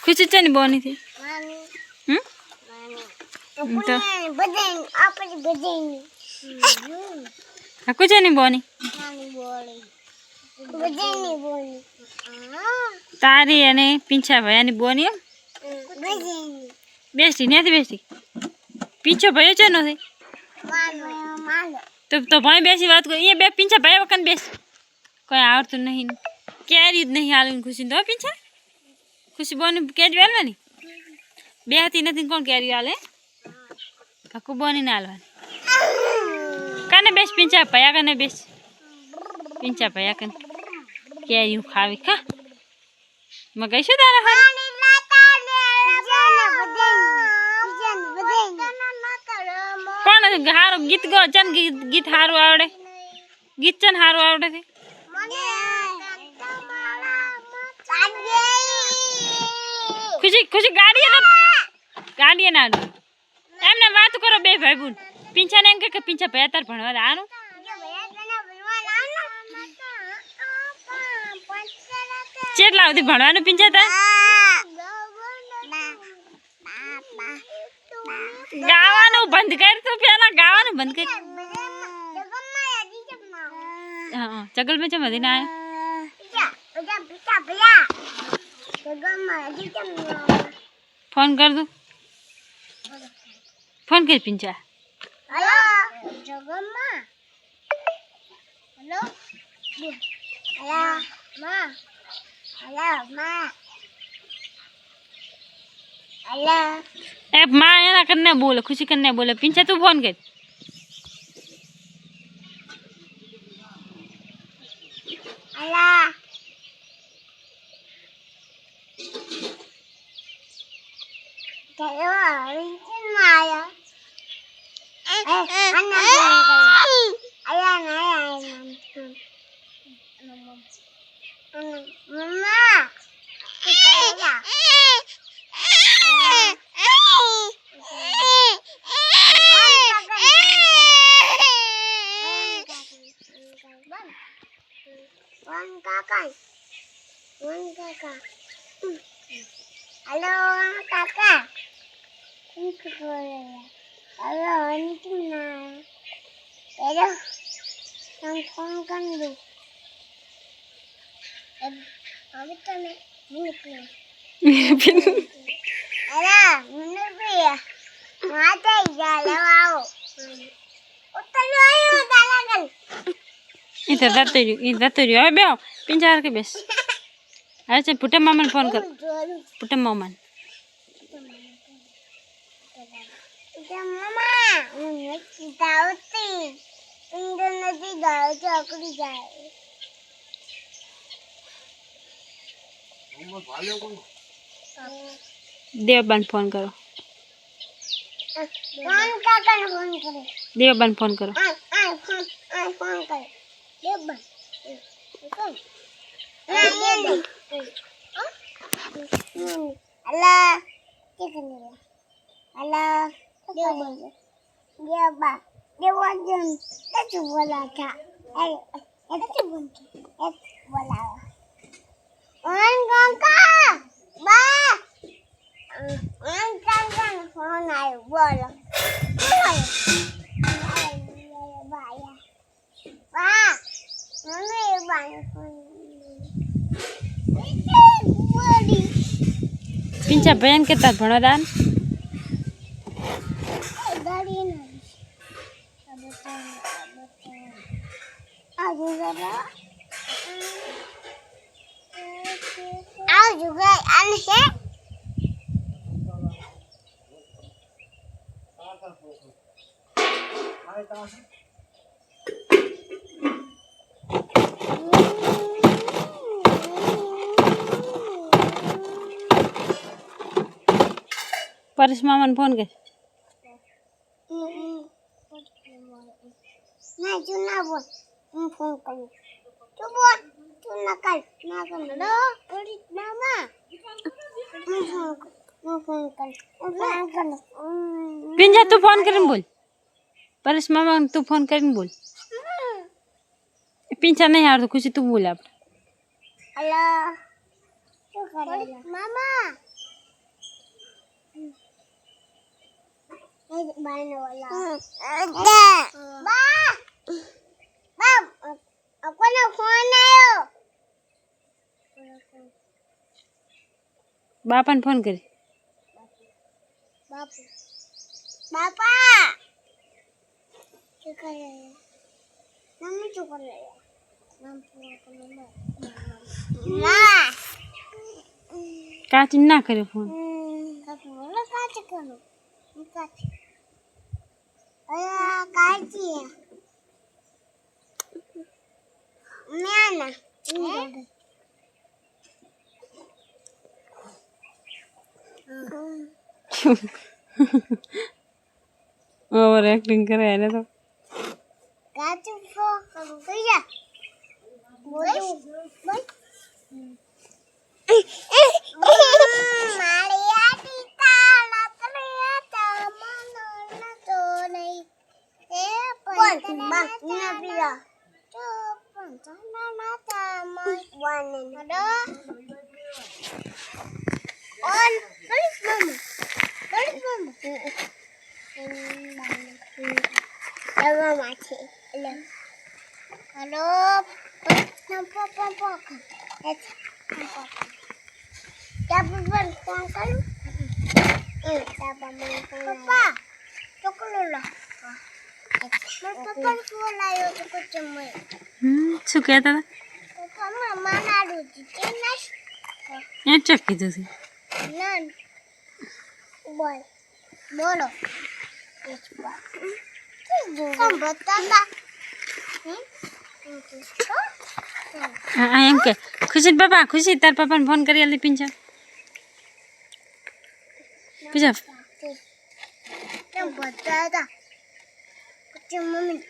ખુશી છે ને બોની થી તો કુછ नहीं बोनी तारी अने पीछा भैया नी बोनी बेस्टी नहीं बेस्टी पीछो भयो छे नो तो भाई बेसी बात को ये बे पीछा भैया वकन बेस कोई आवड़तु नहीं कैरी नहीं हाल खुशी तो पीछा खुशी बोनी कैरी वाल नहीं बेहती नहीं कौन कैरी वाले काकू बोनी ना हालवानी कने बेस पीछा भैया कने बेस पीछा भैया कने कैरी खावी खा मगई शो तारा हाल कौन हारो गीत गो चन गीत हारो आवड़े गीत चन हारो आवड़े थे खुशी खुशी गाड़ी ना एमने बात करो बे भाई बून पीछा ने के पीछा बेहतर भणवा आनु चेटला उदी भणवानु पीछा था गावानु बंद कर तो पहला गावानु बंद कर हां चगल में जमा देना है फोन कर दो फोन कर पिंचा हेलो जगम्मा हेलो हेलो मां हेलो मां हेलो ए मां एना करने बोले खुशी करने बोले पिंचा तू फोन कर हेलो चलो विंचन माया हेलो काका हेलो अंजना हेलो हम फोन कर दो अभी तो मैं हेलो मुन्ने भैया माता जा लगाओ उतर आयो दालागल इधर तो रियो बे पिंजार के बेस अच्छा पुटे मामन फोन कर पुटे मामन मामा दावती इंदो नदी गाँव चौकड़ी जाए देवबन फोन करो फोन काका फोन करो देवबन फोन करो फोन कर देवबन हेलो हेलो देवबा देवजन क्या बोला था क्या बोला का बा फोन आयो बोलो पिंचा बयान के तात भणो दान परिस मामन फोन कर ना चुना बोल फोन कर तू बोल तू ना कर लो परिस मामा फोन कर पिंजा तू फोन कर बोल परिस मामा तू फोन कर बोल पिंचा नहीं हार तो खुशी तू बोल आप हेलो तू कर मामा બાપાને ફોન કરી કાચી ના કર્યો ફોન ઓવર એક્ટિંગ કરે એને તો શું કહેતા હતા ચક્કી જશે બોલો એમ કે ખુશી પાપા ખુશી તાર પાપાને ફોન કરી આલી પિંચા પૂજા મમ્મી